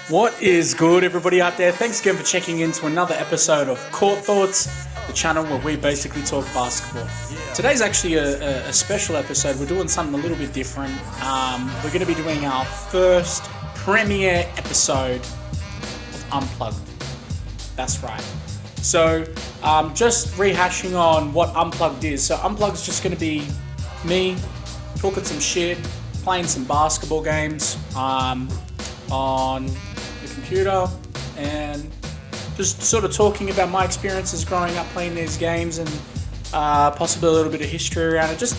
What is good, everybody out there? Thanks again for checking in to another episode of Court Thoughts, the channel where we basically talk basketball. Today's actually a special episode. We're doing something a little bit different. We're going to be doing our first premiere episode of Unplugged. That's right. So, just rehashing on what Unplugged is. So, Unplugged is just going to be me talking some shit, playing some basketball games on the computer, and just sort of talking about my experiences growing up playing these games and possibly a little bit of history around it. Just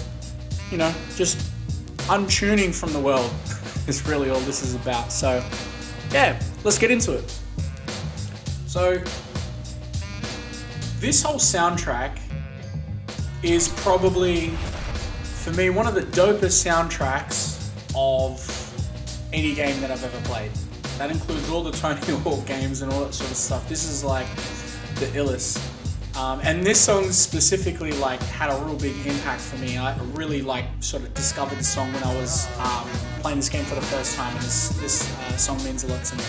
untuning from the world is really all this is about. So, yeah, let's get into it. So, this whole soundtrack is probably, for me, one of the dopest soundtracks of any game that I've ever played. That includes all the Tony Hawk games and all that sort of stuff. This is like the illest. And this song specifically had a real big impact for me. I really sort of discovered the song when I was playing this game for the first time, and this song means a lot to me.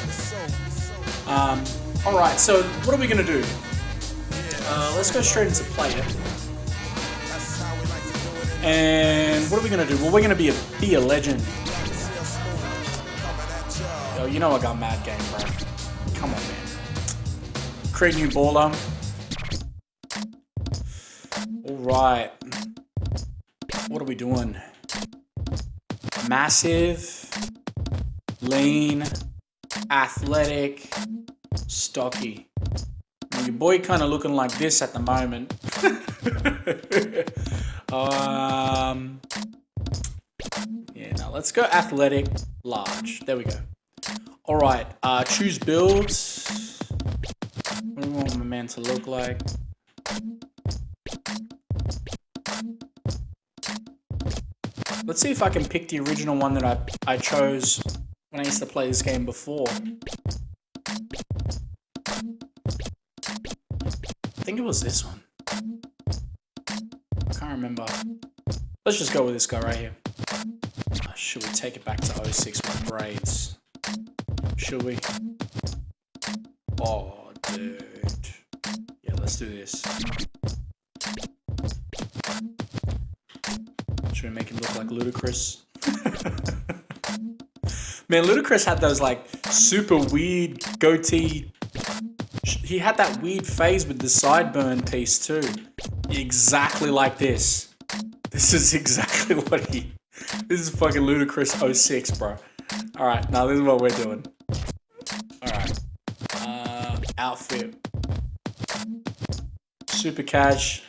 Alright, so what are we going to do? Let's go straight into play it. And what are we going to do? Well, we're going to be a legend. Yo, you know I got mad game, bro. Come on, man. Create new baller. Alright. What are we doing? Massive, lean, athletic, stocky. Now, your boy kind of looking like this at the moment. Yeah, now let's go athletic, large. There we go. Alright, choose builds. What do you want my man to look like? Let's see if I can pick the original one that I chose when I used to play this game before. I think it was this one. I can't remember. Let's just go with this guy right here. Should we take it back to 06 with braids? Should we? Oh, dude. Yeah, let's do this. Should we make him look like Ludacris? Man, Ludacris had those super weird goatee. He had that weird phase with the sideburn piece too. Exactly like this. This is exactly what he... This is fucking Ludacris 06, bro. Alright, now this is what we're doing. Alright. Outfit. Super cash.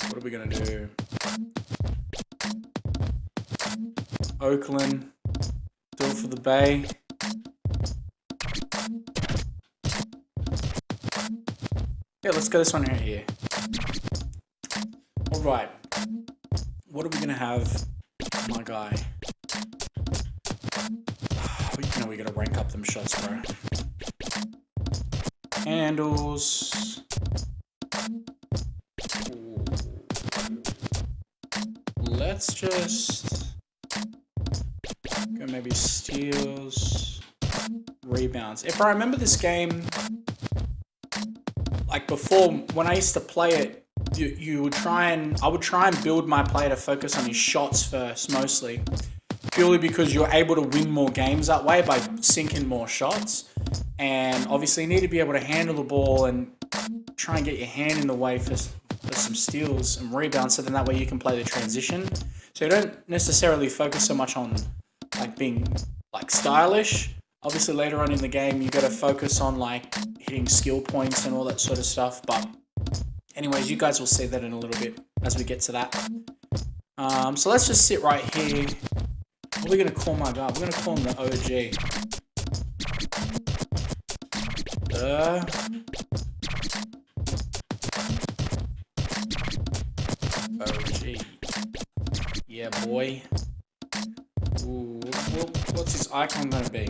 What are we gonna do? Oakland. Do it for the Bay. Yeah, let's go this one right here. Alright. What are we gonna have? My guy. You know we gotta rank up them shots, bro. Handles. Ooh. Let's just go maybe steals, rebounds. If I remember this game, before, when I used to play it, I would try and build my player to focus on his shots first, mostly. Purely because you're able to win more games that way by sinking more shots. And obviously you need to be able to handle the ball and try and get your hand in the way for some steals and rebounds, so then that way you can play the transition. So you don't necessarily focus so much on being stylish. Obviously later on in the game you got to focus on hitting skill points and all that sort of stuff. But anyways, you guys will see that in a little bit as we get to that. So let's just sit right here. What are we going to call my guy? We're going to call him the OG. OG. Yeah, boy. Ooh, what's his icon going to be?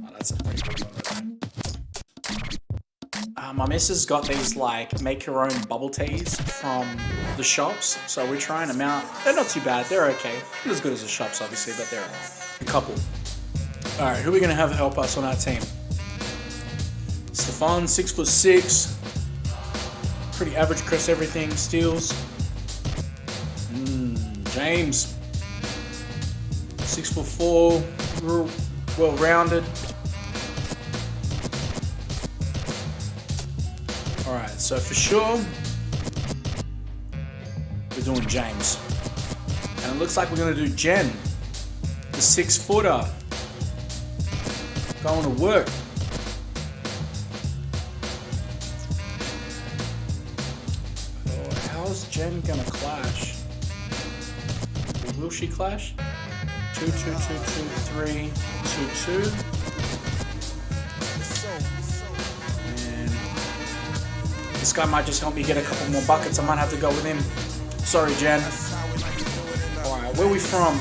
Oh, that's a pretty good one right there. my missus got these like make your own bubble teas from the shops, so we're trying them out. They're not too bad. They're okay. Not as good as the shops, obviously, but they're a couple. All right, who are we gonna have help us on our team? Stefan, 6'6", pretty average across everything. Steals. James, 6'4", well-rounded. All right, so for sure, we're doing James, and it looks like we're gonna do Jen, the 6-footer, going to work. How's Jen gonna clash? Will she clash? 2, 2, 2, 2, 3, 2, 2. And this guy might just help me get a couple more buckets. I might have to go with him. Sorry, Jen. Alright, where are we from?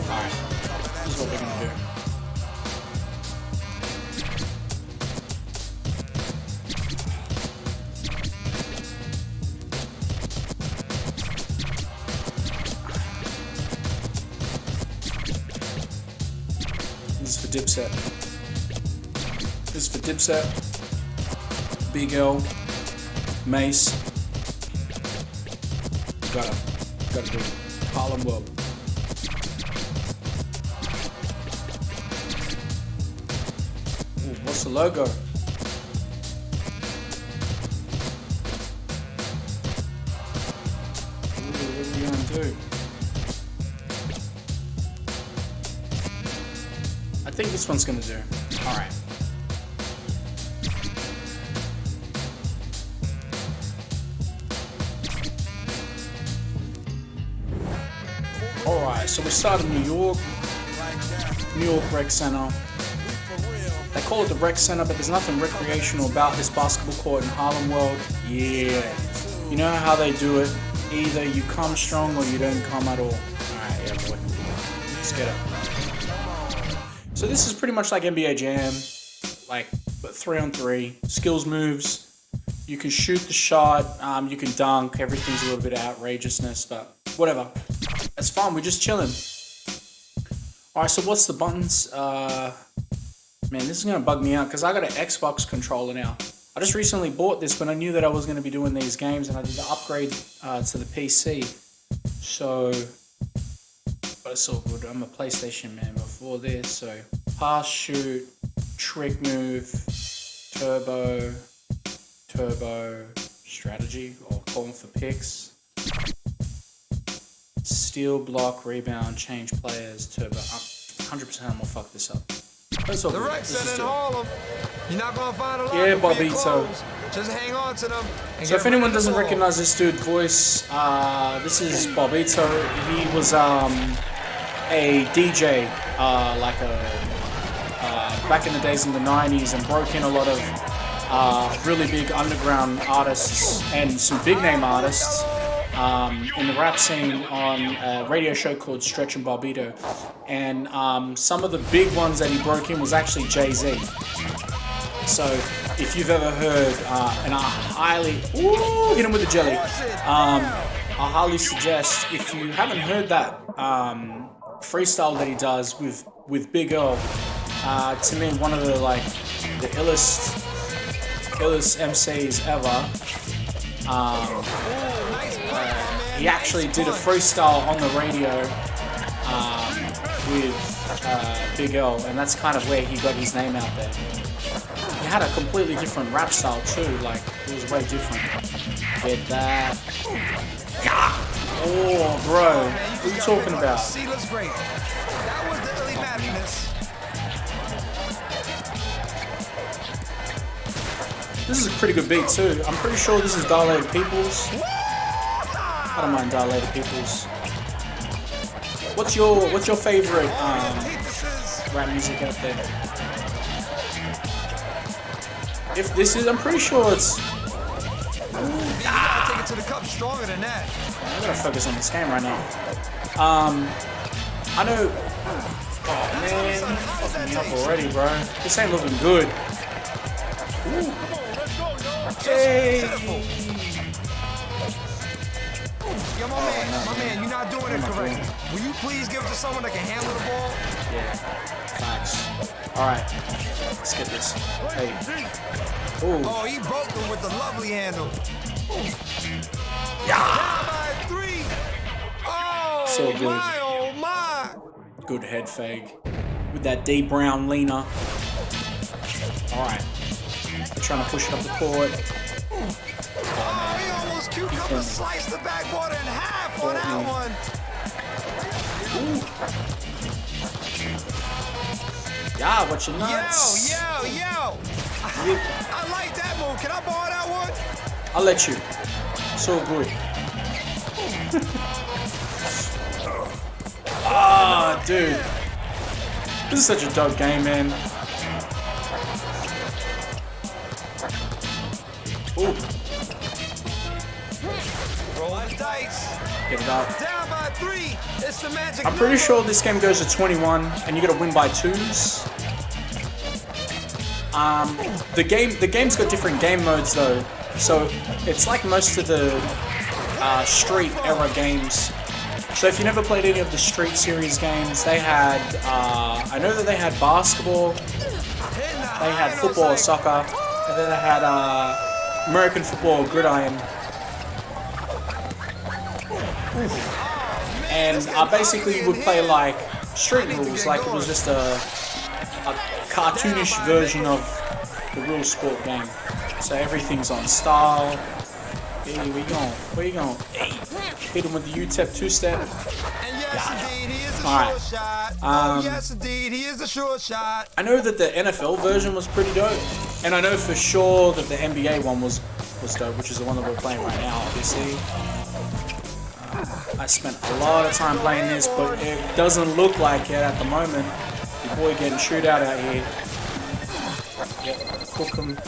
Alright, this is what we're gonna do. This is for Dipset. This is for Dipset. Big L. Mace. Gotta do it. Harlem World. Ooh, what's the logo? Ooh, what are we gonna do? I think this one's gonna do. Alright. Alright, so we start in New York Rec Center. They call it the Rec Center, but there's nothing recreational about this basketball court in Harlem World. Yeah. You know how they do it. Either you come strong or you don't come at all. Alright, yeah boy. Let's get it. So this is pretty much like NBA Jam, like but 3-on-3, skills moves. You can shoot the shot, you can dunk. Everything's a little bit of outrageousness, but whatever. It's fun. We're just chilling. All right. So what's the buttons? Man, this is gonna bug me out because I got an Xbox controller now. I just recently bought this when I knew that I was gonna be doing these games, and I did the upgrade to the PC. So. But it's all good. I'm a PlayStation man before this, so pass, shoot, trick move, turbo, strategy, or calling for picks, steal, block, rebound, change players, turbo. 100% I'm gonna fuck this up. That's all good. Let's just do it. You're not gonna find a lot Yeah, Bobito. Just hang on to them. So if anyone doesn't recognize this dude's voice, this is Bobito. He was a DJ, back in the days in the 90s, and broke in a lot of really big underground artists and some big name artists in the rap scene on a radio show called Stretch and Bobito. And some of the big ones that he broke in was actually Jay-Z. So if you've ever heard, and I highly, hit him with the jelly. I highly suggest, if you haven't heard that freestyle that he does with Big O, to me one of the illest MCs ever. He actually did a freestyle on the radio with Big L, and that's kind of where he got his name out there. He had a completely different rap style too, like it was way different. Get that. Oh, bro, what are you talking about? See, looks great. That was the early madness. This is a pretty good beat too. I'm pretty sure this is Dilated Peoples. I don't mind Dilated Peoples. What's your favorite rap music out there? If this is, I'm pretty sure it's. Take it to the cup stronger than that. I gotta focus on this game right now. I know. Oh man, fucking me up already, bro. This ain't looking good. Hey. Yo, my man, you're not doing it correctly. Will you please give it to someone that can handle the ball? Yeah, facts. Alright, let's get this. Hey. Ooh. Oh, he broke them with the lovely handle. Yeah. Down by 3. Oh, So good. my, oh, my. Good head fake. With that D Brown leaner. Alright. They're trying to push it up the court. Oh, he almost cucumber sliced the backboard in half on that one. Yeah, what you nuts? Yo. I like that move. Can I borrow that one? I'll let you. So good. Ah, dude. This is such a dope game, man. Ooh. Roll the dice. Get it up. Down by 3. It's the magic. I'm pretty sure this game goes to 21, and you gotta win by 2s. The game's got different game modes though, so it's like most of the Street era games. So if you never played any of the Street series games, they had I know that they had basketball, they had football or soccer, and then they had American football gridiron. And basically you would play like Street rules, like it was just a cartoonish version of the real sport game. So everything's on style. Hey, where you going? Where you going? Hey, hit him with the UTEP two-step. And yes, indeed, he is a Alright. sure shot. Oh, yes, indeed, he is a sure shot. I know that the NFL version was pretty dope, and I know for sure that the NBA one was dope, which is the one that we're playing right now, obviously. I spent a lot of time playing this, but it doesn't look like it at the moment. Your boy getting shootout out here. Yep, cook him.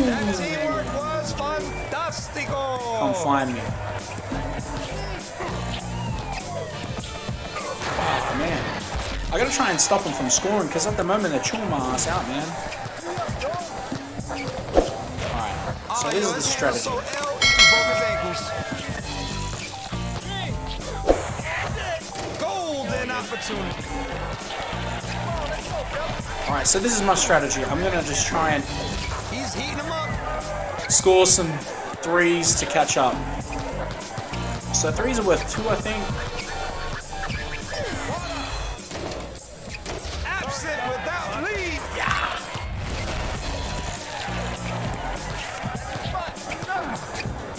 That teamwork was fantastico. Come find me. Oh man. I gotta try and stop them from scoring, because at the moment they're chewing my ass out, man. Alright, so this is the strategy. So L, he broke his ankles. Golden opportunity. Alright, so this is my strategy. I'm gonna just try and He's heating him up. score some threes to catch up. So threes are worth 2, I think. Absent without lead.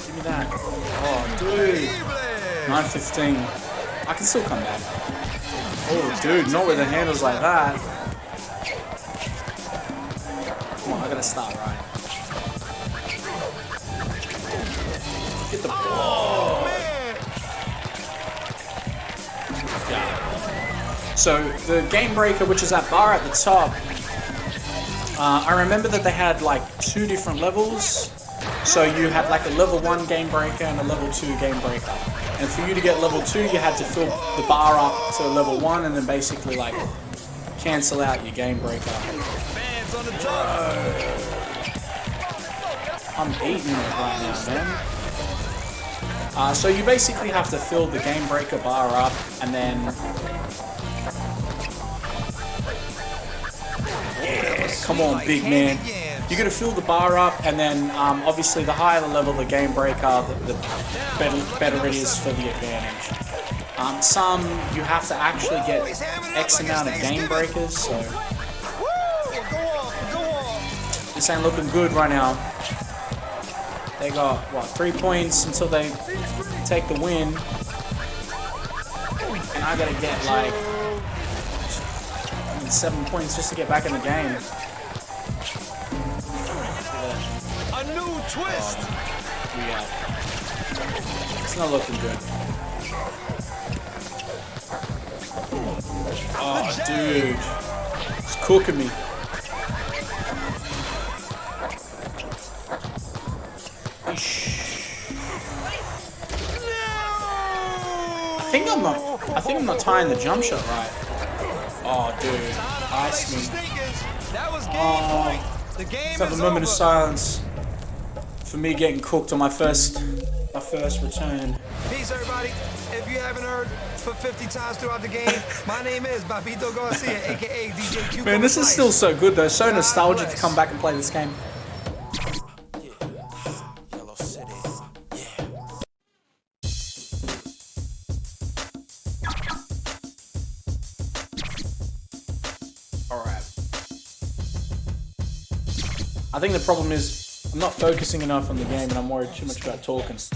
Give me that. Oh, dude. 9:15. I can still come back. Oh, dude, not with the handles like that. Come on, I gotta start right. Get the ball. Oh, man. Yeah. So the game breaker, which is that bar at the top, I remember that they had like 2 different levels. So you had like a level 1 game breaker and a level 2 game breaker. And for you to get level 2, you had to fill the bar up to level 1 and then basically like cancel out your game breaker. Fans on the top. I'm eating it right now, man. So you basically have to fill the game breaker bar up and then... Yeah, come on, big man. You're going to fill the bar up and then obviously the higher the level the game breaker, the better it is for the advantage. Some you have to actually get X amount of game breakers, so this ain't looking good right now. They got, what, 3 points until they take the win. And I gotta get like 7 points just to get back in the game. A new twist. Yeah. It's not looking good. Oh, dude. It's cooking me. I think I'm not. I think I'm not tying the jump shot right. Oh, dude. Ice me. That was game point. The game Let's have a moment of silence for me getting cooked on my first return. Peace, everybody. If you haven't heard for 50 times throughout the game, my name is Babito Garcia, aka DJ Q. Man, this is still so good though. So nostalgic to come back and play this game. Alright. I think the problem is I'm not focusing enough on the game and I'm worried too much about talking. So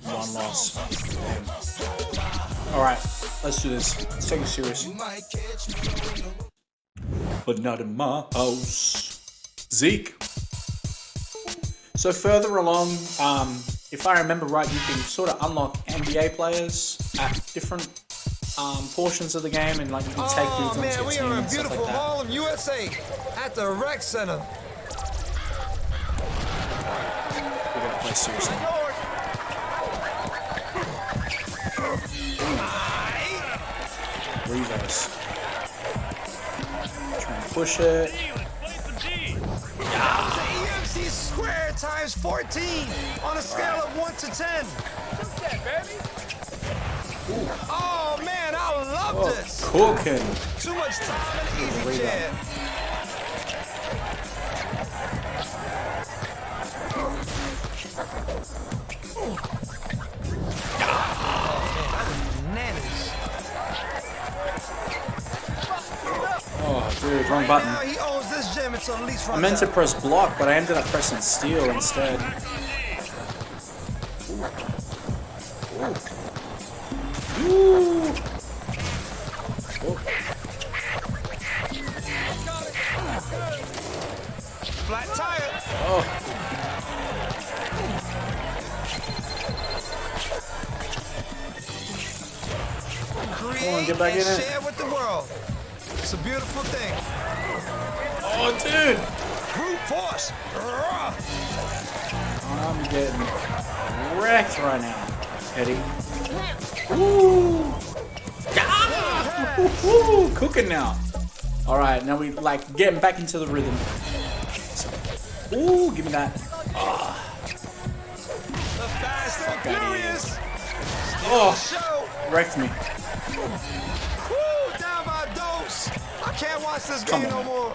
one loss. Alright, let's do this. Let's take it serious. But not in my house. Zeke. So further along, if I remember right, you can sort of unlock NBA players at different portions of the game, and like you can take dudes onto your we team are in and stuff beautiful like that. Harlem, USA, at the Rec Center. We're gonna play seriously. Reverse. Try and push it. EMC squared times 14 on a scale of 1 to 10. Oh man, I love this. Cooking. Too much time and easy chair. Oh, dude, wrong button. Now he owns this gym until at least I meant to press block, but I ended up pressing steal instead. Ooh. flat tire. Oh. Create Come on, get back in and it. share with the world. It's a beautiful thing. Oh, dude. Brute force. Rawr. I'm getting wrecked right now, Eddie. Ooh. Ah! Ooh, cooking now. All right, now we like getting back into the rhythm. Ooh, give me that. The fast and furious. Oh, Show. wrecked me. Woo, down by a dose. I can't watch this Come game on. no more.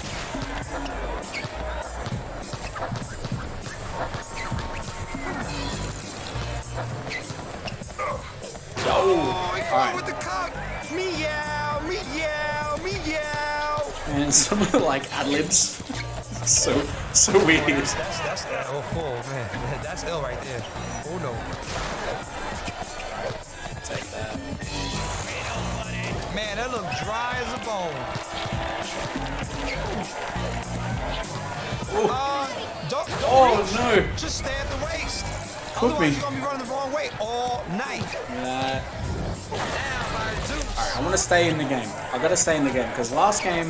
Yo. Oh, he All fought right. with the cock. Meow, meow, meow. And some of the like ad libs, so weird. That's oh man, that's ill right there. Oh no. Take that. Man, that look dry as a bone. Don't Oh reach. no. Just stay at the waist. Cook Otherwise, me. you're gonna be running the wrong way all night. That. Down by a deuce. Alright, I want to stay in the game. I gotta stay in the game because last game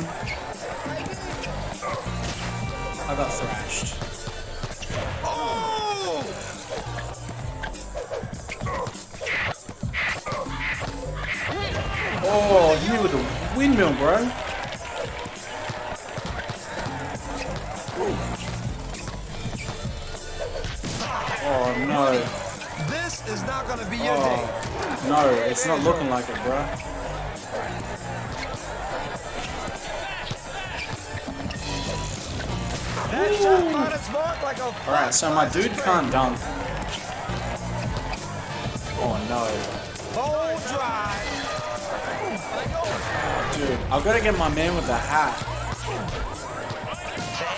I got thrashed. Oh! Oh, hit me with a windmill, bro. Oh no. This is not gonna be your day. No, it's not looking like it, bro. That shot found its mark like a Alright, so my dude can't dunk. Oh no. Bone dry. Dude, I've got to get my man with the hat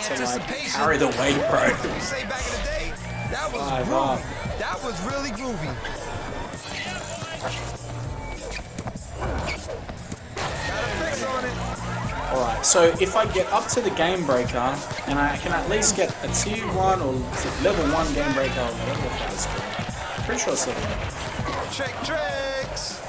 The to like anticipation. carry the weight, bro. You say back in the day, that was 5 groovy. up. That was really groovy. Got a fix on it. Alright, so if I get up to the game breaker and I can at least get a tier 1 or level 1 game breaker or whatever the fuck it's called. Pretty sure it's level 1. Tricks.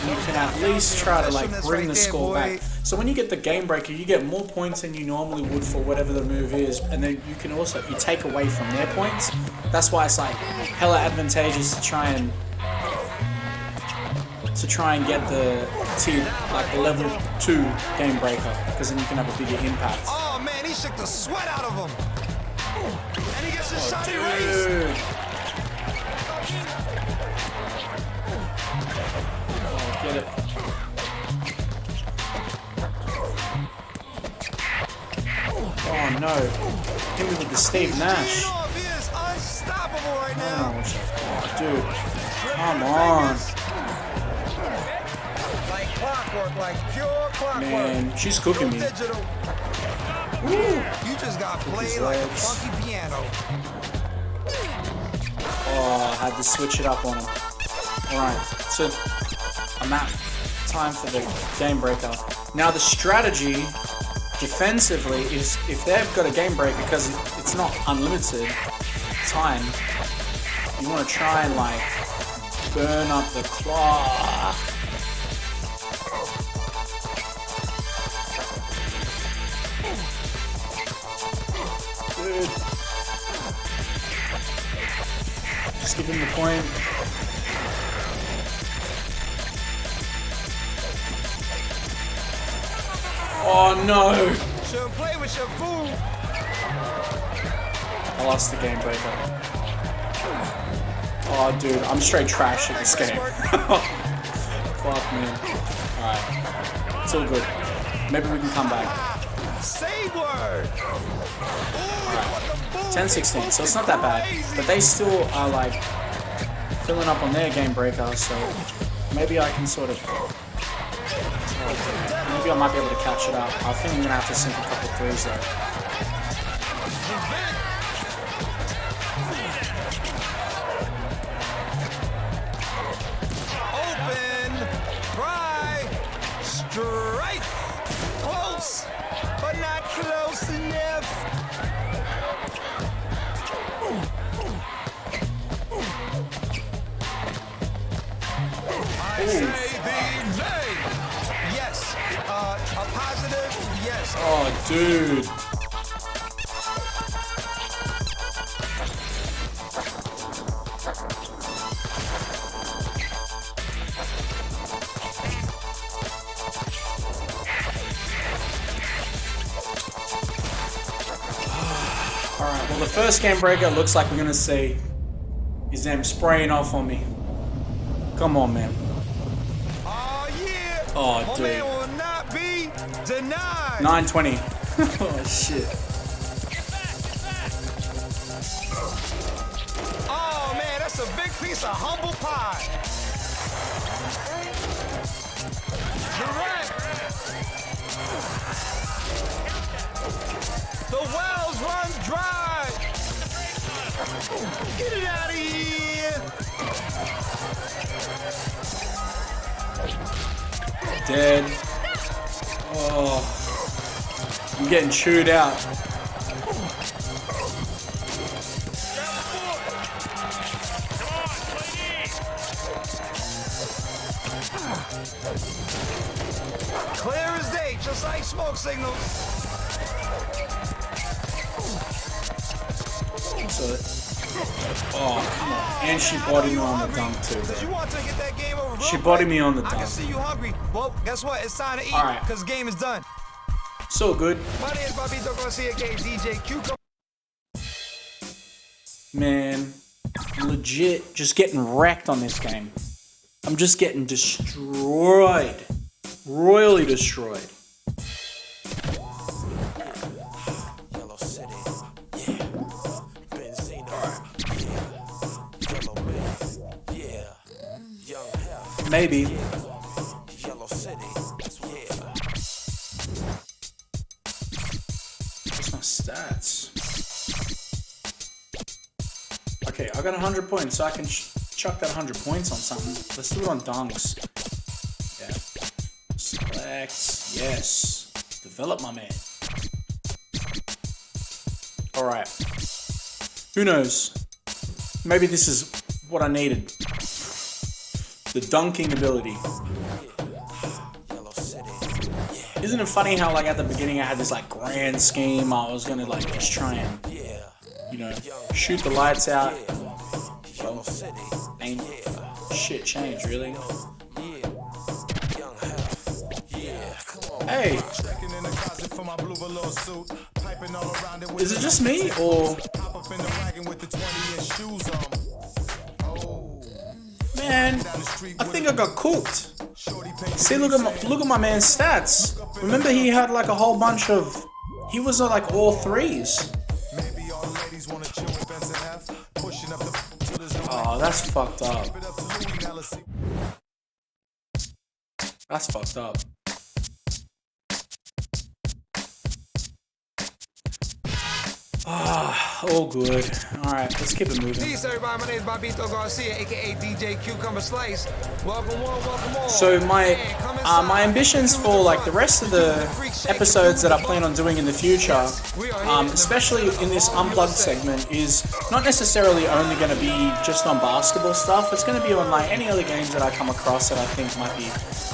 you can at least try to like bring the Right there, score boy. back. So when you get the game breaker, you get more points than you normally would for whatever the move is, and then you can also you take away from their points. That's why it's like hella advantageous to try and get the tier like the level 2 game breaker, because then you can have a bigger impact. Oh man, he shook the sweat out of him. And he gets a shot Dude. erased. Oh, get it. Oh no. Hit me with the Steve Nash. He is unstoppable right now. Oh, dude. Come on. Like clockwork, like pure clockwork. Man, she's cooking me. Digital. Woo. You just got played like a legs. funky piano. Oh, I had to switch it up on her. Alright, so I'm at time for the game breaker. Now the strategy defensively is if they've got a game breaker, because it's not unlimited time, you want to try and like burn up the clock. Dude. Just give him the point. Oh no! Shouldn't play with your fool. I lost the game breaker. Oh dude, I'm straight trash at this game. Fuck man. Alright. It's all good. Maybe we can come back. Say word. Alright. 10-16, so it's not that bad. But they still are like filling up on their game breaker, so maybe I can sort of maybe I might be able to catch it up. I think I'm gonna have to sink a couple threes though. Open, try, strike, close, but not close enough. I say the name. Yes, a positive yes. Oh dude. Alright, well the first game breaker looks like we're gonna see is them spraying off on me. Come on, man. Oh yeah. Oh, My dude. man will not be denied. 920. Oh shit. Oh man, that's a big piece of humble pie. Direct. The wells run dry. Get it out of here. Dead. Oh. I'm getting chewed out. Clear as day, just like smoke signals. So, oh, come on. And she bodied me on the dunk too, Cause you bro. want to get that game over. She real bodied quick. me on the I can dunk. see you hungry. Well, guess what? It's time to eat. All right. Cause the game is done. So good. My name is Babito Garcia, aka DJ Cucumber. Man, legit just getting wrecked on this game. I'm just getting destroyed. Royally destroyed. Yellow City, yeah. Benzino, yeah. Yellow Man, yeah. Young Hef, Maybe. Yellow City, yeah. What's my stats? Okay, I got 100 points, so I can chuck that 100 points on something. Let's do it on dunks. Yeah. Select. Yes. Develop my man. Alright. Who knows? Maybe this is what I needed. The dunking ability. Yellow City. Isn't it funny how like at the beginning I had this like grand scheme? I was gonna like just try and, you know, shoot the lights out. Yellow City. Ain't shit changed really. Young Hef. Yeah, come on. Hey, is it just me or? Man, I think I got cooked. See, look at my man's stats. Remember, he had like a whole bunch of. He was like all threes. Oh, that's fucked up. That's fucked up. Ah, all good. Alright, let's keep it moving. Peace, everybody. My name is Bobito Garcia, aka DJ Cucumber Slice. Welcome on, welcome on. So my ambitions for like the rest of the episodes that I plan on doing in the future, especially in this Unplugged segment, is not necessarily only going to be just on basketball stuff. It's going to be on like any other games that I come across that I think might be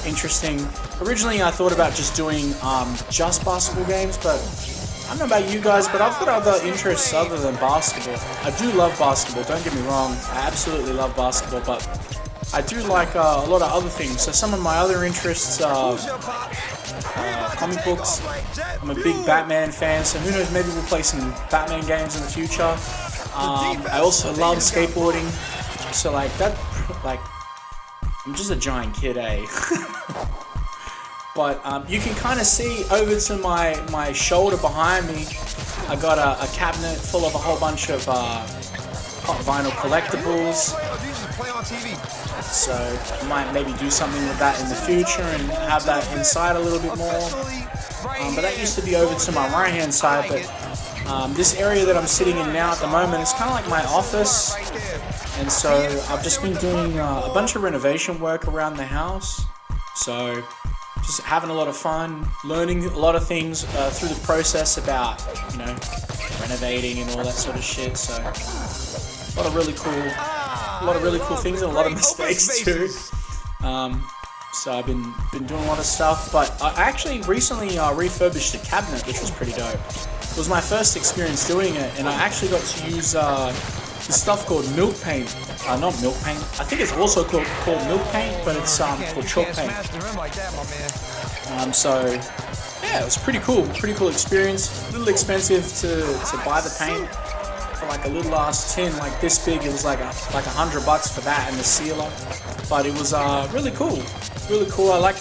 interesting. Originally, I thought about just doing just basketball games, but I don't know about you guys, but I've got other interests other than basketball. I do love basketball, don't get me wrong. I absolutely love basketball, but I do like a lot of other things. So some of my other interests are comic books. I'm a big Batman fan, so who knows, maybe we'll play some Batman games in the future. I also love skateboarding. So like that, like, I'm just a giant kid, eh? But you can kind of see over to my shoulder behind me, I got a cabinet full of a whole bunch of pop vinyl collectibles. So I might maybe do something with that in the future and have that inside a little bit more. But that used to be over to my right hand side, but this area that I'm sitting in now at the moment is kind of like my office. And so I've just been doing a bunch of renovation work around the house. So just having a lot of fun, learning a lot of things through the process about, you know, renovating and all that sort of shit. So a lot of really cool things and a lot of mistakes too. So I've been doing a lot of stuff, but I actually recently refurbished a cabinet, which was pretty dope. It was my first experience doing it, and I actually got to use this stuff called milk paint. Not milk paint. I think it's also called milk paint, but it's called chalk paint. So yeah, it was pretty cool experience. A little expensive to buy the paint. For like a little ass tin like this big, it was like $100 for that and the sealer. But it was really cool. I like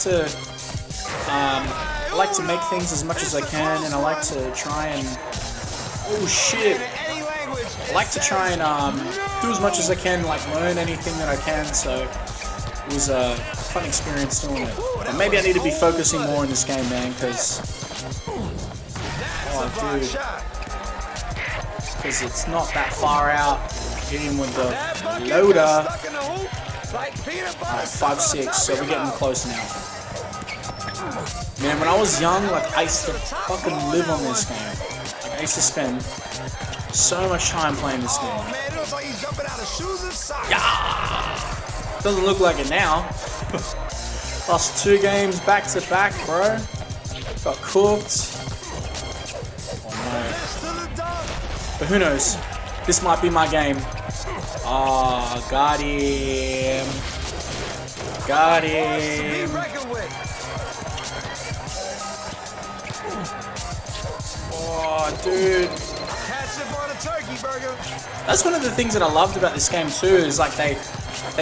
to make things as much as I can, and I like to try and I like to try and do as much as I can, like learn anything that I can. So it was a fun experience doing it. But maybe I need to be focusing more in this game, man, because because it's not that far out. Hit him with the loader. Alright, 5-6, so we're getting close now. Man, when I was young, like I used to fucking live on this game. Like I used to spend so much time playing this game. Yeah! Doesn't look like it now. Lost 2 games back to back, bro. Got cooked. But who knows? This might be my game. Ah, got him. Got him. Oh, dude. That's one of the things that I loved about this game too, is like they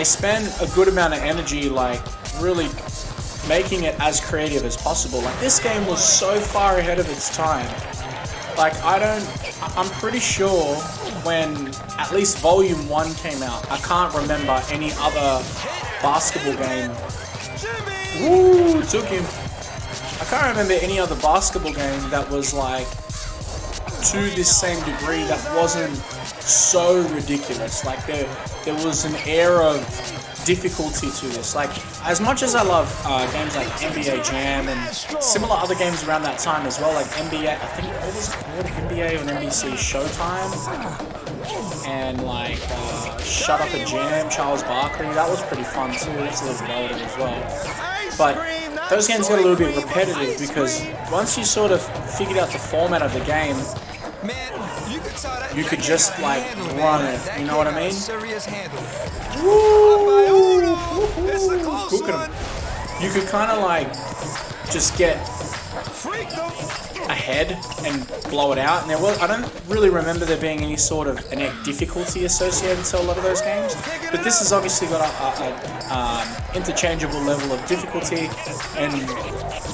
spend a good amount of energy like really making it as creative as possible. Like this game was so far ahead of its time. Like I'm pretty sure when at least Volume 1 came out, I can't remember any other basketball game. Woo, took him. I can't remember any other basketball game that was like to this same degree that wasn't so ridiculous. Like there was an air of difficulty to this. Like as much as I love games like NBA Jam and similar other games around that time as well, like NBA, I think what was it called, NBA on NBC Showtime. and like Shut Up and Jam, Charles Barkley. That was pretty fun too. It's a little bit older as well. But those games get a little bit repetitive because once you sort of figured out the format of the game, you could just like run it. You know what I mean? Woo! Look at him. You could kind of like just get ahead and blow it out, and I don't really remember there being any sort of difficulty associated to a lot of those games, but this has obviously got a interchangeable level of difficulty and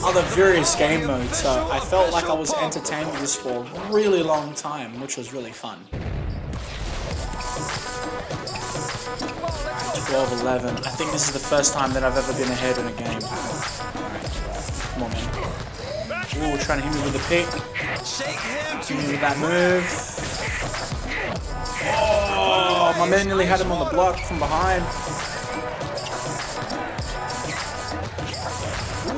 other various game modes, so I felt like I was entertained with this for a really long time, which was really fun. 12-11. I think this is the first time that I've ever been ahead in a game. Come on, man. Ooh, trying to hit me with the pick. Hit me with that move. Oh, my man nearly had him on the block from behind. Ooh.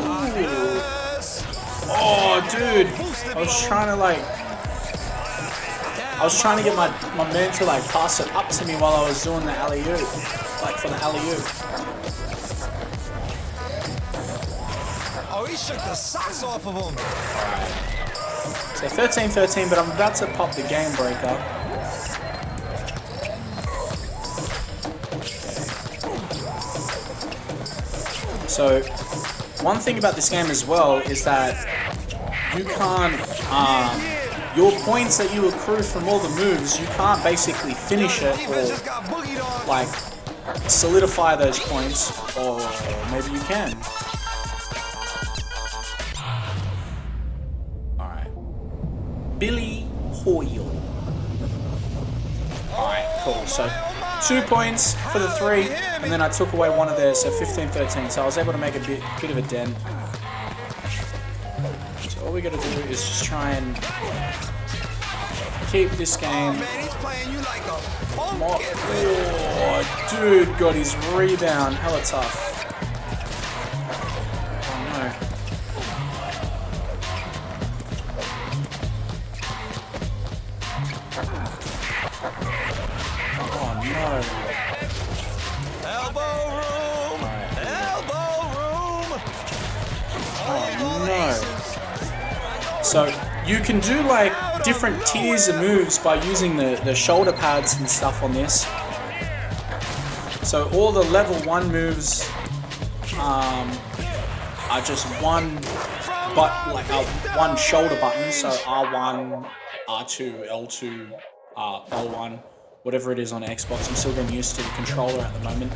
Oh, dude. I was trying to get my man to like pass it up to me while I was doing the alley-oop. Like for the alley-oop. Oh, he shook the socks off of him. So 13-13, but I'm about to pop the game breaker. Okay. So one thing about this game as well is that you can't, your points that you accrue from all the moves, you can't basically finish it or like solidify those points, or maybe you can. Billy Hoyle. Alright, cool. So 2 points for the 3, and then I took away one of theirs, so 15-13. So I was able to make a bit of a dent. So all we gotta do is just try and keep this game. Oh, dude, got his rebound. Hella tough. So you can do like different tiers of moves by using the shoulder pads and stuff on this. So all the level 1 moves are just one shoulder button. So R1, R2, L2, L1, whatever it is on Xbox. I'm still getting used to the controller at the moment.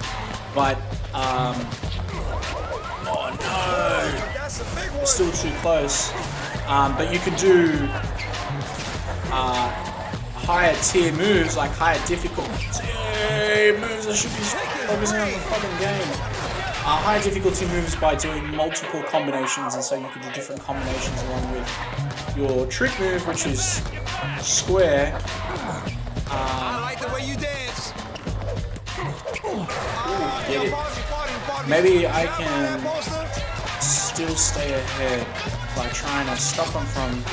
But oh no, it's still too close. But you can do higher tier moves, like higher difficulty moves. I should be focusing on the fucking game. Higher difficulty moves by doing multiple combinations, and so you can do different combinations along with your trick move, which is square. I like the way you dance. Get it. Maybe I can still stay ahead by trying to stop them from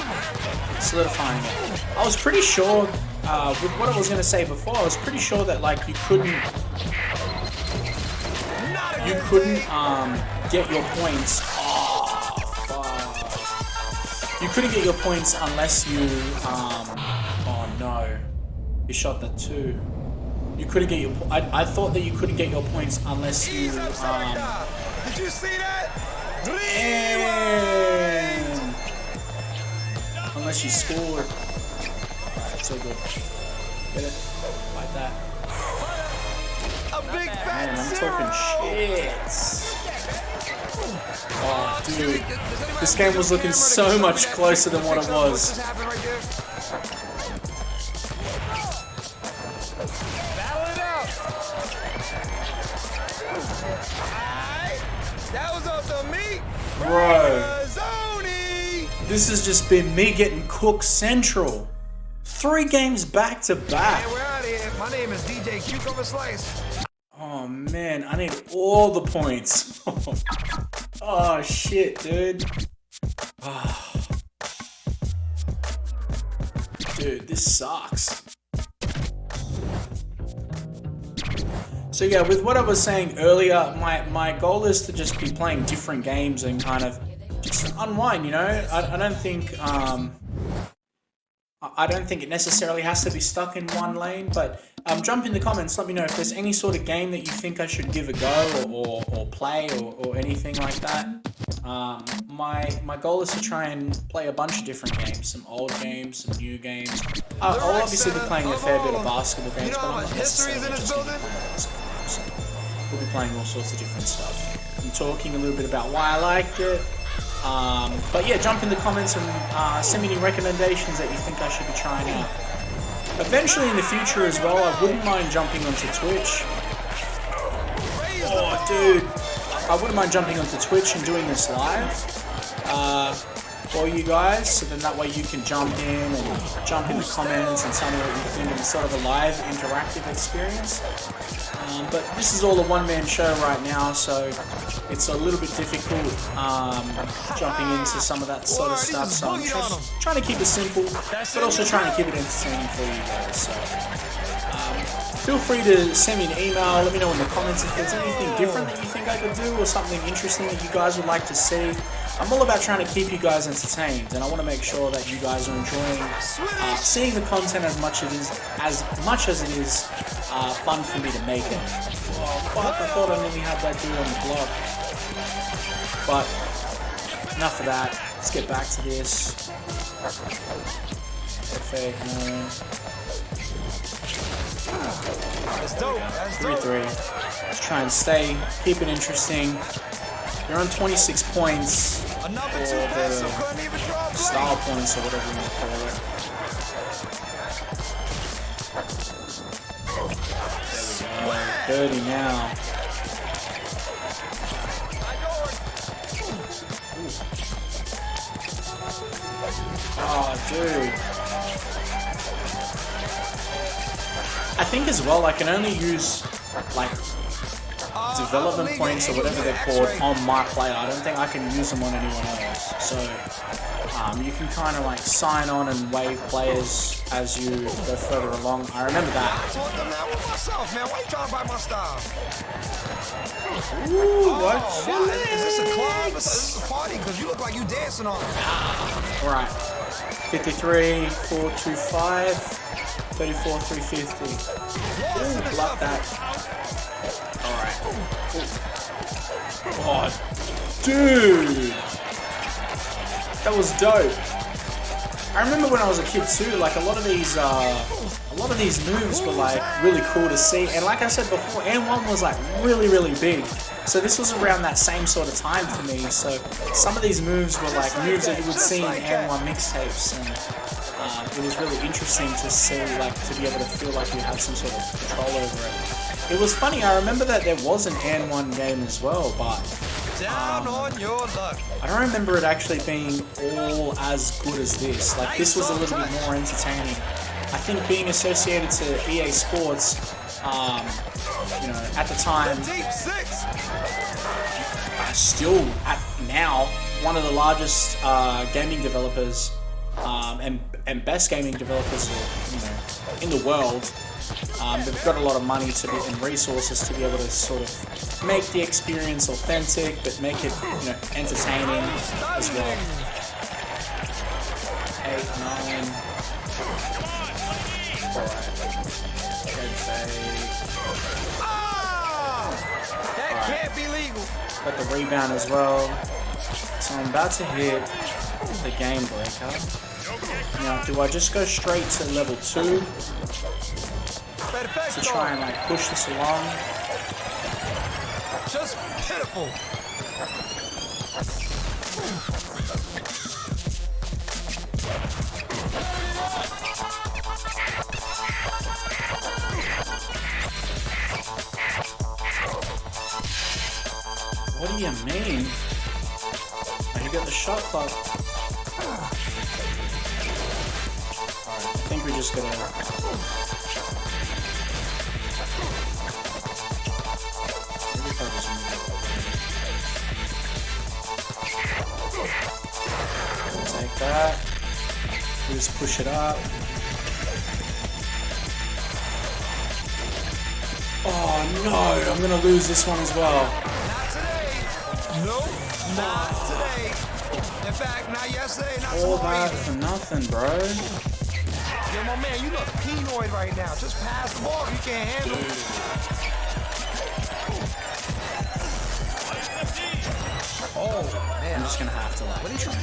solidifying it. I was pretty sure, with what I was going to say before, I was pretty sure that like you couldn't get your points. Oh, fuck. You couldn't get your points unless you, oh no, you shot that too. You couldn't get your, I thought that you couldn't get your points unless you, Did you see that? And unless you scored. Alright, it's all good. Get it? Like that. A big fat Man, I'm talking shit. Oh, dude. This game was looking so much closer than what it was. That was off the meat. Bro. This has just been me getting cooked central. 3 games back to back. Hey, we're out of here. My name is DJ Cucumber Slice. Oh man, I need all the points. Oh shit, dude. Oh. Dude, this sucks. So yeah, with what I was saying earlier, my goal is to just be playing different games and kind of just unwind, you know? I don't think I don't think it necessarily has to be stuck in one lane, but jump in the comments, let me know if there's any sort of game that you think I should give a go or play or anything like that. My goal is to try and play a bunch of different games, some old games, some new games. I'll obviously be playing a fair bit of basketball games, but I'm not necessarily just going to be playing basketball. So we'll be playing all sorts of different stuff. I'm talking a little bit about why I liked it. But yeah, jump in the comments and send me any recommendations that you think I should be trying out. Eventually in the future as well, I wouldn't mind jumping onto Twitch. Oh, dude. I wouldn't mind jumping onto Twitch and doing this live for you guys, so then that way you can jump in and jump in the comments and tell me what you think, and it's sort of a live interactive experience. But this is all a one-man show right now, so it's a little bit difficult jumping into some of that sort of stuff. So I'm trying to keep it simple, but also trying to keep it entertaining for you guys. So feel free to send me an email. Let me know in the comments if there's anything different that you think I could do or something interesting that you guys would like to see. I'm all about trying to keep you guys entertained, and I want to make sure that you guys are enjoying seeing the content as much as it is fun for me to make it. Oh fuck, I thought I nearly had that dude on the block. But enough of that. Let's get back to this. Perfect, no. That's dope. 3-3. Let's try and keep it interesting. You're on 26 points, or the style points, or whatever you want to call it. There we go. 30 now. Oh, dude. I think as well, I can only use, like, development points or whatever they're called on my player. I don't think I can use them on anyone else. So you can kind of like sign on and wave players as you go further along. I remember that. I taught them that with myself, man. Why you trying to buy my style? Ooh, what? Is this a club? Is this a party? Because you look like you dancing on it. Alright. 53, 425, 34, 350. Ooh, block that. Alright. Oh, dude! That was dope. I remember when I was a kid too, like a lot of these moves were like really cool to see. And like I said before, N1 was like really, really big. So this was around that same sort of time for me. So some of these moves were like moves that you would see in N1 mixtapes, and it was really interesting to see, like, to be able to feel like you had some sort of control over it. It was funny, I remember that there was an N1 game as well, but Down on your luck. I don't remember it actually being all as good as this. Like, this was a little bit more entertaining. I think being associated to EA Sports, you know, at the time, Deep six. still at now one of the largest gaming developers and best gaming developers, you know, in the world. They've got a lot of money and resources to be able to sort of make the experience authentic, but make it, you know, entertaining as well. 8, 9. Alright. That can't be legal. Got the rebound as well. So I'm about to hit the game breaker. Now, do I just go straight to level 2 to try and like push this along? Just pitiful. What do you mean? Oh, you got the shot clock. Alright, I think we just gotta... Maybe if I just move it. Take that. We just push it up. Oh no, I'm gonna lose this one as well. Not today. Nope, not today. In fact, not yesterday, not All tomorrow that either. for nothing, bro. Yo, my man, you look penoid right now. Just pass the ball if you can't handle it. Oh, man. I'm just gonna have to like. What did you do?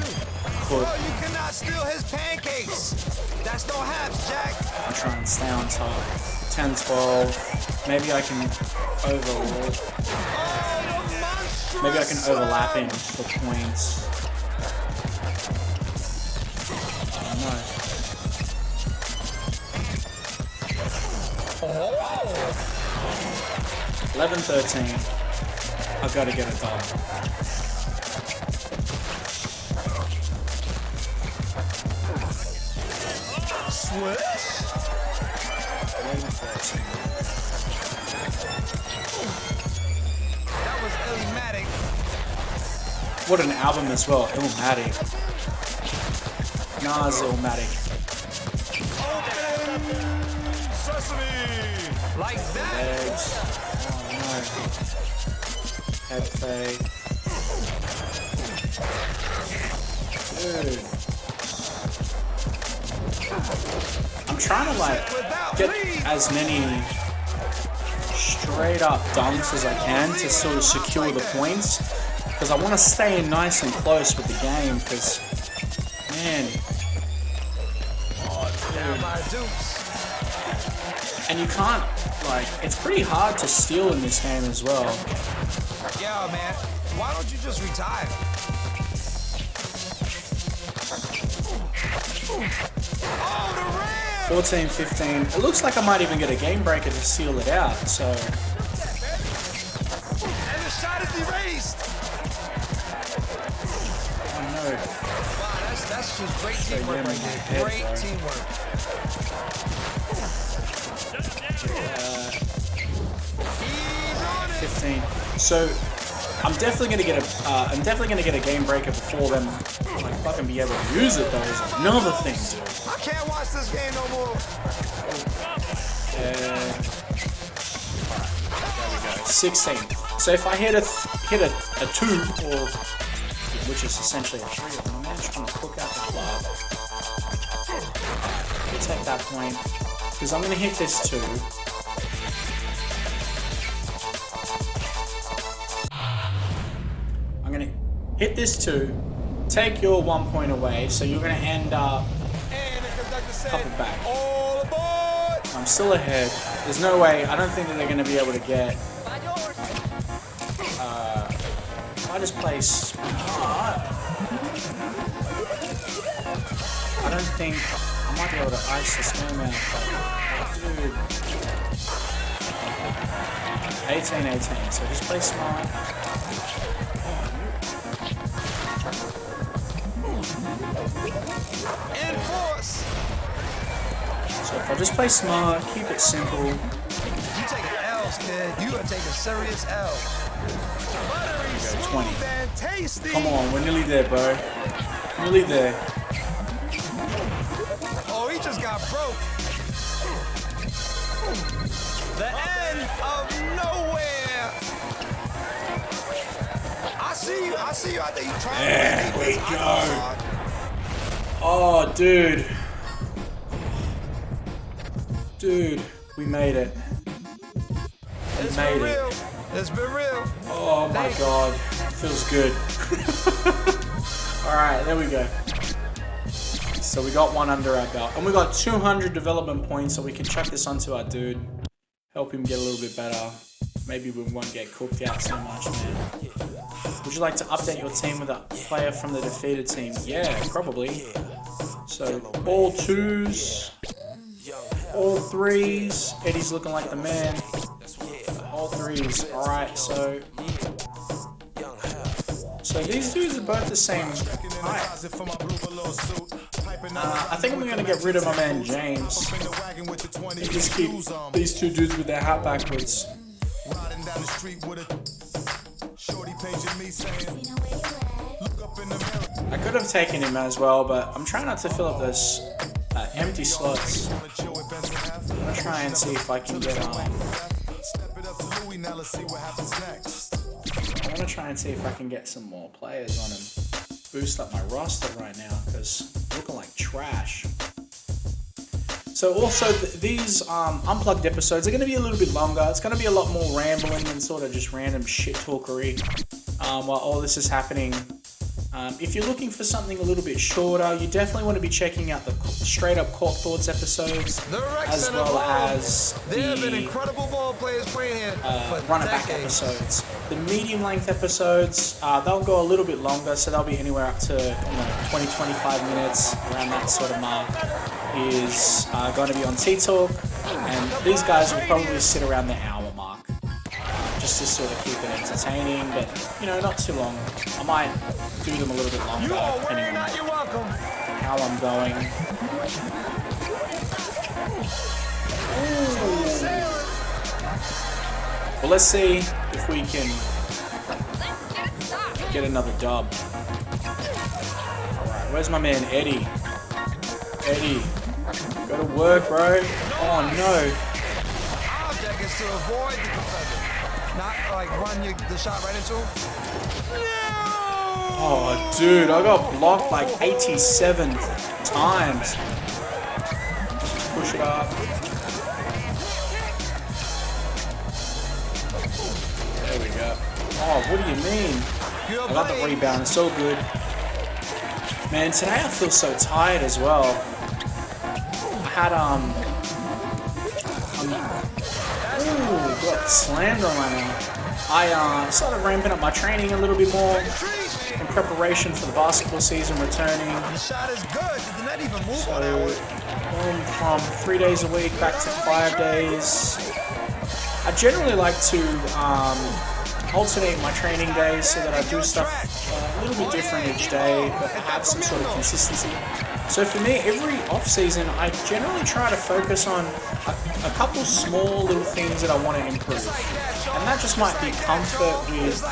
Put, Bro, you cannot steal his pancakes. That's no haps, Jack. I'm trying to stay on top. 10, 12. Maybe I can overlap. Oh, the monstrous. Maybe I can overlap him for points. Oh no. 11-13. I've got to get it done. Switch. 11-13. That was Illmatic. What an album as well. Illmatic. Nas Illmatic. Sesame. Like that. Legs. Oh no. Head fake. Dude. I'm trying to like get as many straight up dunks as I can to sort of secure the points, because I want to stay in nice and close with the game, because man, Down by dupes. and you can't, like, it's pretty hard to steal in this game as well. Yo, man, why don't you just retire? Oh, the rim! 14-15. It looks like I might even get a game breaker to seal it out, so And the shot is erased. oh no. Wow, that's just great teamwork him right in my there. head, Great bro. teamwork. He's on it. 15. So I'm definitely gonna get a game breaker before them like fucking be able to use it though. Is another thing, dude. I can't watch this game no more. There we go. 16. So if I hit a 2 or which is essentially a 3, then I'm just trying to cook out the club. We'll take that point because I'm gonna hit this 2. I'm gonna hit this 2, take your 1 point away, so you're gonna end up And the conductor said, couple back. all aboard. I'm still ahead. There's no way. I don't think that they're gonna be able to get. If I just play smart, I don't think I might be able to ice this game out. Dude. 18-18. So just play smart. Enforce. So if I just play smart, keep it simple. You taking L's, kid. You are taking serious L's. Buttery, smooth, 20. and tasty. Come on, we're nearly there, bro. Nearly there. Oh, he just got broke. The end of nowhere. I see you out there. You trying There to we play defense. go. Oh, dude. Dude, we made it. We It's made been it. real. It's been real. Oh my god. Feels good. Alright, there we go. So we got 1 under our belt. And we got 200 development points, so we can chuck this onto our dude. Help him get a little bit better. Maybe we won't get cooked out so much, man. Would you like to update your team with a player from the defeated team? Yeah, probably. So, all 2s. All 3s. Eddie's looking like the man. All 3s. Alright, so these dudes are both the same height. I think I'm gonna get rid of my man James. And just keep these 2 dudes with their hat backwards. I could have taken him as well, but I'm trying not to fill up those empty slots. I'm gonna try and see if I can get let's see what happens next. I want to try and see if I can get some more players on and boost up my roster right now because I'm looking like trash. So also these Unplugged episodes are going to be a little bit longer. It's going to be a lot more rambling and sort of just random shit talkery while all this is happening. If you're looking for something a little bit shorter, you definitely want to be checking out the straight up Court Thoughts episodes, as well as the incredible ball players playing here run it back episodes. The medium length episodes, they'll go a little bit longer, so they'll be anywhere up to 20-25 minutes, around that sort of mark, is going to be on T-Talk, and these guys will probably sit around the hour mark, just to sort of keep it entertaining, but not too long. I might do them a little bit longer, depending on how I'm going. Ooh. Well, let's see if we can get another dub. Alright, where's my man Eddie? Eddie, gotta work, bro. Oh no. Object is to avoid the defender, not like run the shot right into him. Oh, dude, I got blocked like 87 times. Push it up. There we go. Oh, what do you mean? I got the rebound. It's so good. Man, today I feel so tired as well. I had, ooh, got slammed on my mouth. I started ramping up my training a little bit more in preparation for the basketball season returning. The shot is good. Did the net even move So, on that one? going from 3 days a week back to 5 days. I generally like to alternate my training days so that I do stuff a little bit different each day, but have some sort of consistency. So for me, every off season, I generally try to focus on a couple small little things that I want to improve. And that just might be comfort with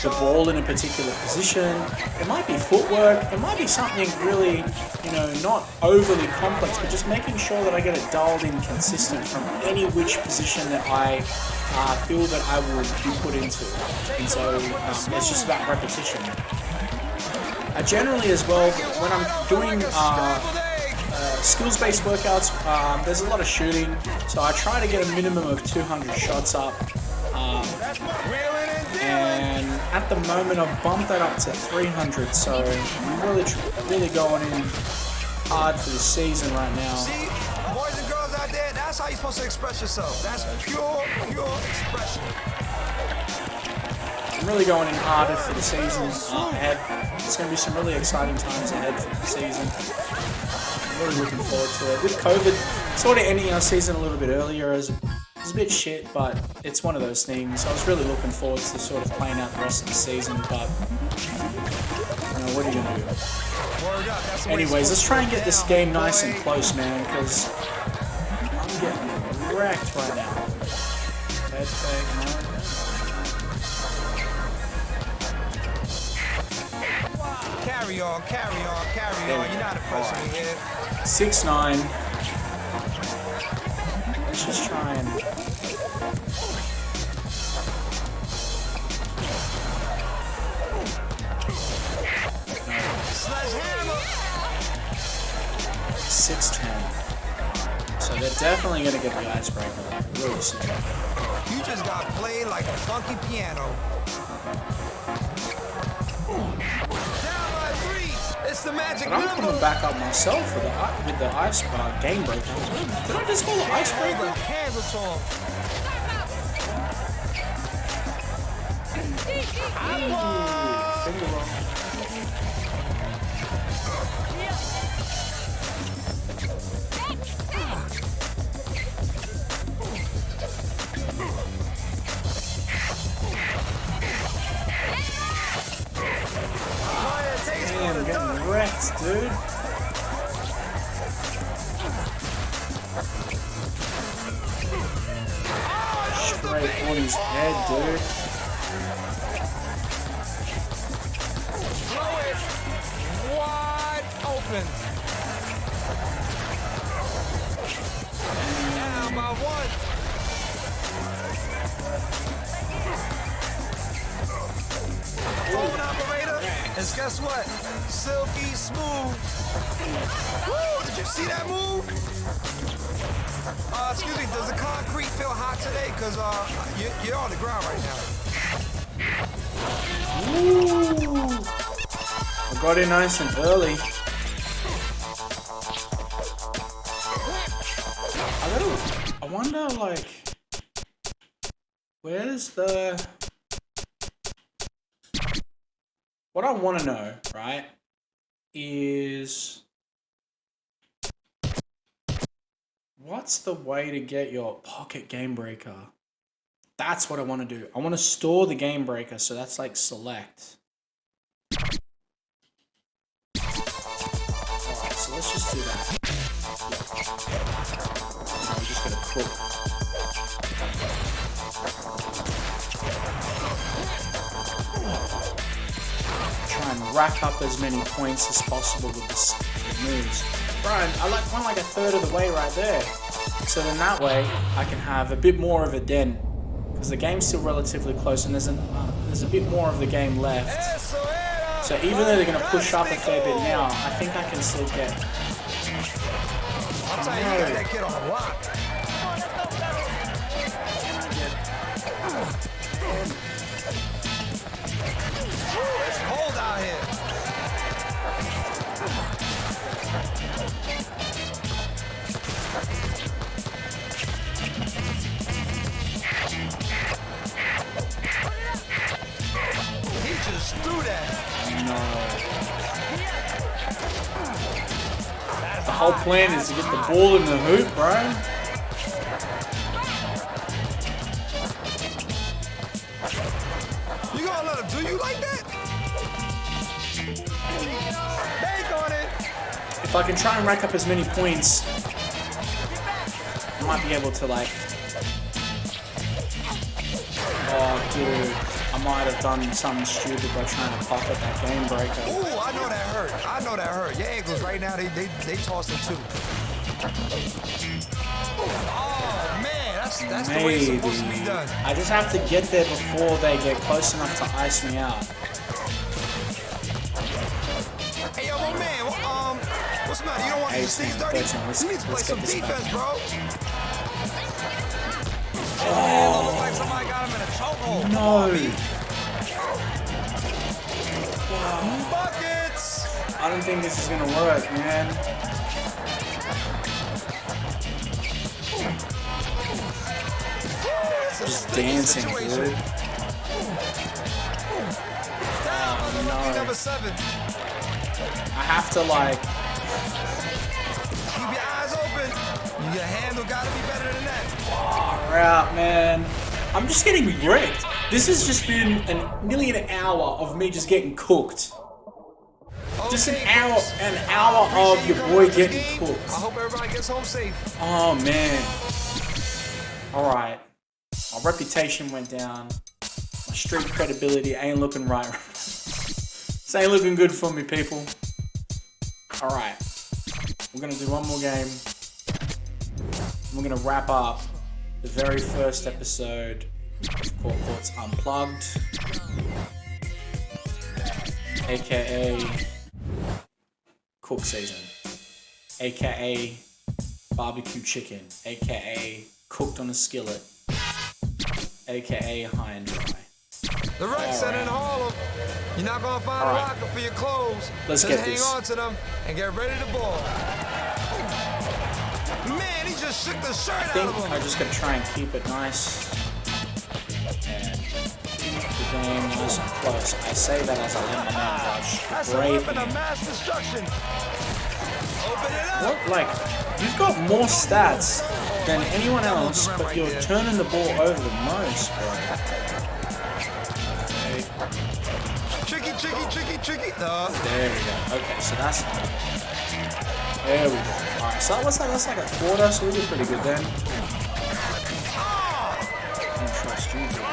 the ball in a particular position. It might be footwork. It might be something really, not overly complex, but just making sure that I get it dialed in consistent from any which position that I feel that I would be put into. And so it's just about repetition. Generally as well, when I'm doing skills-based workouts, there's a lot of shooting, so I try to get a minimum of 200 shots up. And at the moment I've bumped that up to 300, so I'm really going in hard for the season right now. See, boys and girls out there, that's how you're supposed to express yourself. That's pure expression. I'm really going in harder for the season ahead. It's going to be some really exciting times ahead for the season. I'm really looking forward to it. With COVID sort of ending our season a little bit earlier, it was a bit shit, but it's one of those things. I was really looking forward to sort of playing out the rest of the season, but what are you going to do? Anyways, let's try and get this game nice and close, man, because I'm getting wrecked right now. Head fake, no. Carry on. You're not a freshman here. 6'9". Let's just try and... Sledgehammer. 6'10". So they're definitely going to get the icebreaker, like, really soon. You just got played like a funky piano. It's the magic But I'm number. coming back up myself with the ice game breaker. Did I just call it icebreaker? Hands are torn. Finger roll. Damn, getting wrecked, dude. Straight on his head, dude. Throw it wide open. Down by one. And guess what? Silky smooth. Woo! Did you see that move? Excuse me, does the concrete feel hot today? Because you're on the ground right now. Ooh. I got in nice and early. I wonder, like, where's the... What I want to know, right, is... What's the way to get your pocket game breaker? That's what I want to do. I want to store the game breaker, so that's like select. Alright, so let's just do that. I'm just gonna cook. Try and rack up as many points as possible with this moves. Brian, I want like a third of the way right there. So then that way I can have a bit more of a dent. Because the game's still relatively close and there's a bit more of the game left. So even though they're going to push up a fair bit now, I think I can still get... I'll tell you, you got that kid on the block. It's cold out here. He just threw that. No. The whole plan is to get the ball in the hoop, bro. You gonna let him do you like that? Bank on it. If I can try and rack up as many points, I might be able to like... Oh, dude. I might have done something stupid by trying to pocket that game breaker. Ooh, I know that hurt. I know that hurt. Your ankles right now, they tossed them too. Oh, man, that's the way it's supposed to be done. I just have to get there before they get close enough to ice me out. Hey, yo, my man, what's the matter? You don't want these things dirty? You need to play some defense, bro. Oh, man, it looks like somebody got him in a chokehold. No. Buckets! I don't think this is gonna work, man. Just dancing, dude. Down, number 7. I have to like... Keep your eyes open. Your handle gotta be better than that. Far out, man. I'm just getting wrecked. This has just been nearly an hour of me just getting cooked. Just an hour of your boy getting cooked. I hope everybody gets home safe. Oh man. Alright. My reputation went down. My street credibility ain't looking right. This ain't looking good for me, people. Alright. We're gonna do one more game. We're gonna wrap up the very first episode of Court Courts Unplugged, aka Cook Season, aka Barbecue Chicken, aka Cooked on a Skillet, aka High and Dry. The rec center in Harlem. You're not gonna find a locker for your clothes. Let's just get hang this. on to them and get ready to ball. Man, he just shook the shirt out of I think him. I'm just gonna try and keep it nice and keep the game nice and close. I say that as I let my man rush. That's a Great. weapon of mass destruction. Open it up. What, like, you've got more stats than anyone else, but you're turning the ball over the most, bro. Okay. Tricky. There we go. Okay, so that's... There we go. Alright, so that's like a quarter, so we did pretty good then. I don't trust you, bro.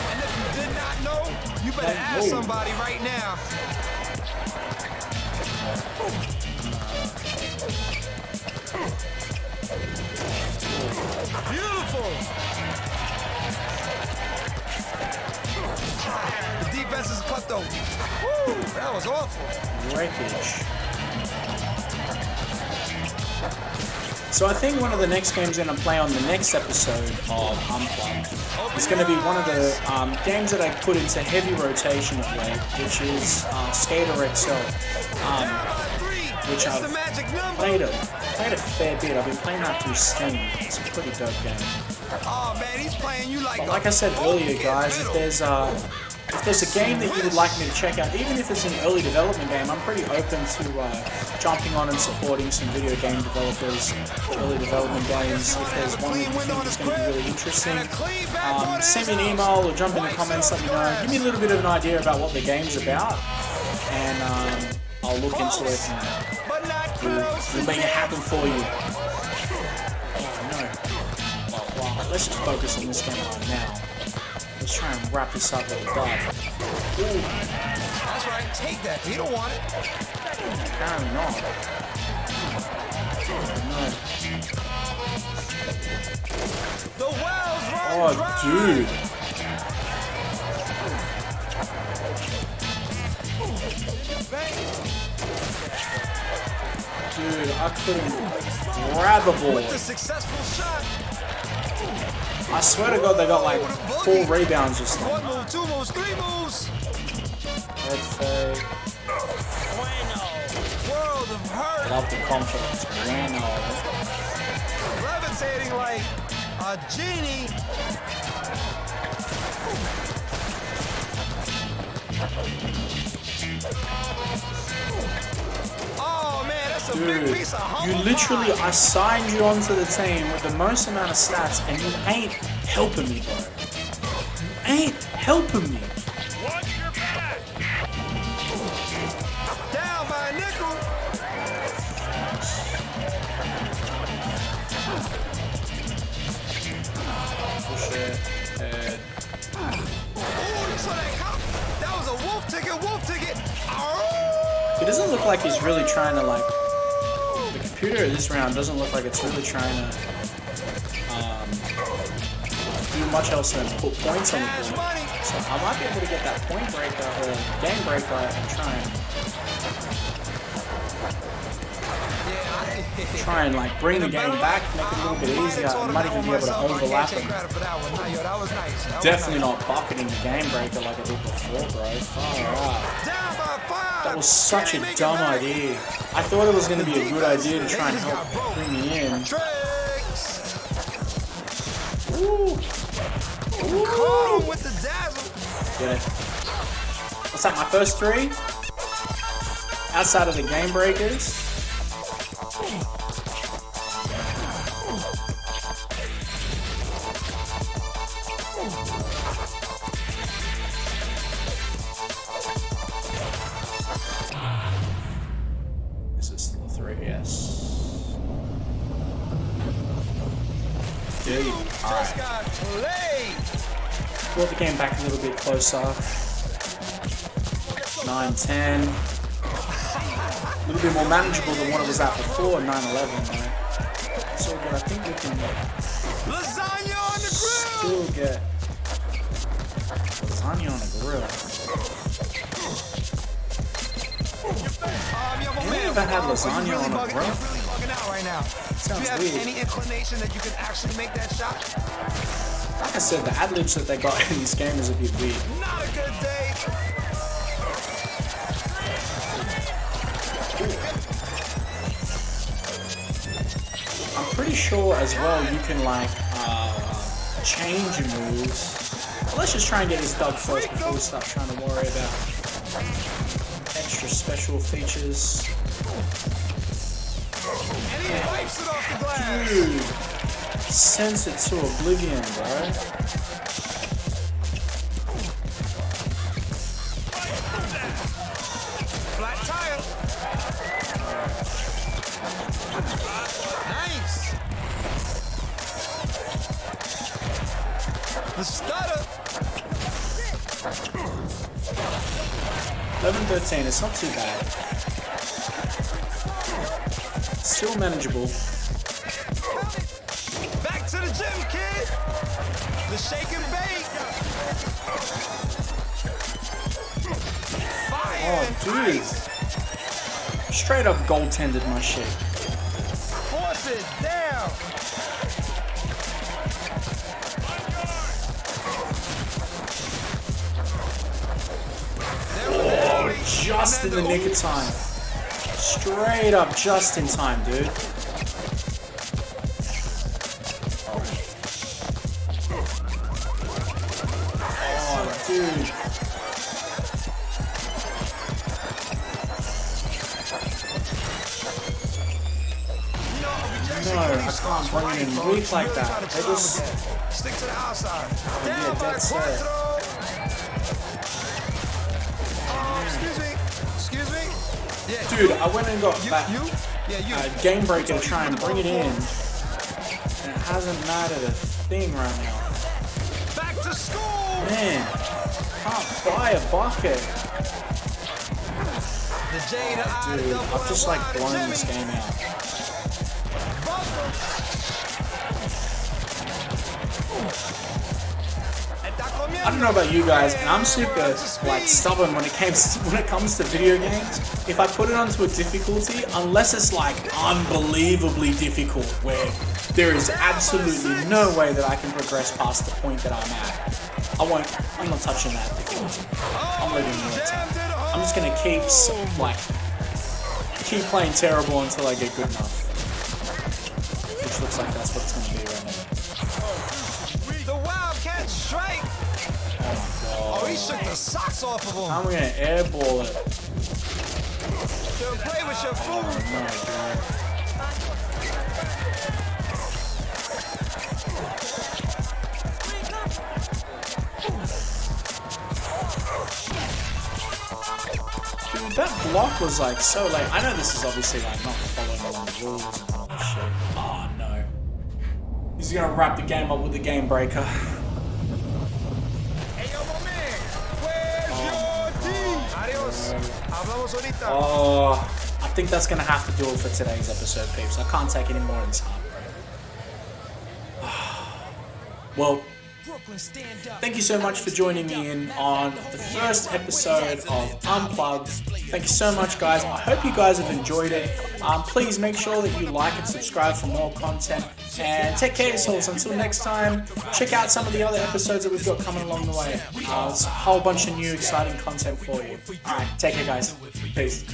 And if you did not know, you better ask somebody right now. was awful. Wreckage. So I think one of the next games I'm going to play on the next episode of Unplugged is going to be one of the games that I put into heavy rotation of late, which is Skater XL, which I've played a fair bit. I've been playing that through Steam. It's a pretty dope game. Oh man, he's playing you like. But like I said earlier, guys, if there's a game that you would like me to check out, even if it's an early development game, I'm pretty open to jumping on and supporting some video game developers, early development games. If there's one that you think is going to be really interesting, send me an email or jump in the comments, let me know. Give me a little bit of an idea about what the game's about, and I'll look into it and we'll make it happen for you. Oh no. Oh, wow. Let's just focus on this game right now. Let's try and wrap this up with a dub. Ooh. That's right, take that. He don't want it. Apparently not. No. The wells run Oh, dry. dude. Dude, I couldn't grab a ball. With the successful shot. I swear to God, they got like 4 rebounds just now. 1 move, 2 moves, 3 moves. Red fade. World of hurt. Love the confidence. Bueno. Levitating like a genie. Oh man, that's a big Dude, piece of you humble literally, pie. I signed you onto the team with the most amount of stats, and you ain't helping me, bro. You ain't helping me. Down by a nickel. Push it. Oh, you saw that cop? That was a wolf ticket, wolf ticket. Oh. It doesn't look like he's really trying to, like, the computer this round doesn't look like it's really trying to do much else than put points on the Cash board. money. So I might be able to get that point breaker or game breaker and try and like bring the game back, make it a little bit easier. I might even be able to overlap them. Definitely not bucketing the game breaker like I did before, bro. Far out. That was such a dumb idea. I thought it was going to be a good idea to try and help bring me in. Ooh. Caught him with the dazzle. Get it. What's that, my first 3? Outside of the game breakers. Is this still a 3? Yes. Dude, alright. Got played. Brought the game back a little bit closer. 9-10. A little bit more manageable than what it was at before, 9-11, right? So good. I think we can Lasagna on the still get lasagna on the grill. You never had lasagna on a grill? You're really bugging out right now. Do Sounds you have weird. any inclination that you can actually make that shot? Like I said, the ad-libs that they got in this game is a bit weird. Not a good day. I'm pretty sure as well you can like change your moves. But let's just try and get this dub first before we start trying to worry about extra special features. And he wipes it off the glass. Dude, sends it to oblivion, bro. Flat tire. Nice. The stutter. 11-13, it's not too bad. Still manageable. Back to the gym, kid. The shake and bake. Oh, dude. Straight up goaltended my shit. Force it down. Oh, just in the nick of time. Straight up just in time, dude. Oh, dude. No, I can't bring it in weak like that. They just... Stick to the outside. yeah, dead set. Excuse me. Yeah. Dude, I went and got that You. game breaker to try and bring it in, and it hasn't mattered a thing right now. Back to school. Man, can't buy a bucket. Dude, I've just like blown this game out. I don't know about you guys, and I'm super like stubborn when it comes to video games. If I put it onto a difficulty, unless it's like unbelievably difficult, where there is absolutely no way that I can progress past the point that I'm at, I'm not touching that difficulty. I'm leaving it at. I'm just gonna keep playing terrible until I get good enough. Which looks like that's what it's gonna be right now. The Wildcat strike. Oh, he shook the socks off of him. I'm gonna airball it. Don't play with your food. Dude, that block was like so late. I know this is obviously like not following along the rules and all this shit. Oh no. He's gonna wrap the game up with the game breaker. Oh, I think that's gonna have to do it for today's episode, peeps. I can't take any more of this heartbreak. Well, thank you so much for joining me in on the first episode of Unplugged. Thank you so much, guys. I hope you guys have enjoyed it. Please make sure that you like and subscribe for more content. And take care of yourselves. Until next time, check out some of the other episodes that we've got coming along the way. There's a whole bunch of new exciting content for you. Alright, take care, guys. Peace.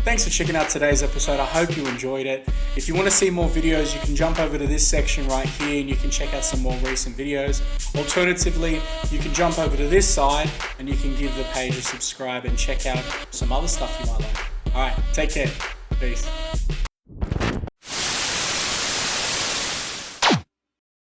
Thanks for checking out today's episode. I hope you enjoyed it. If you want to see more videos, you can jump over to this section right here and you can check out some more recent videos. Alternatively, you can jump over to this side and you can give the page a subscribe and check out some other stuff you might like. Alright, take care. Peace.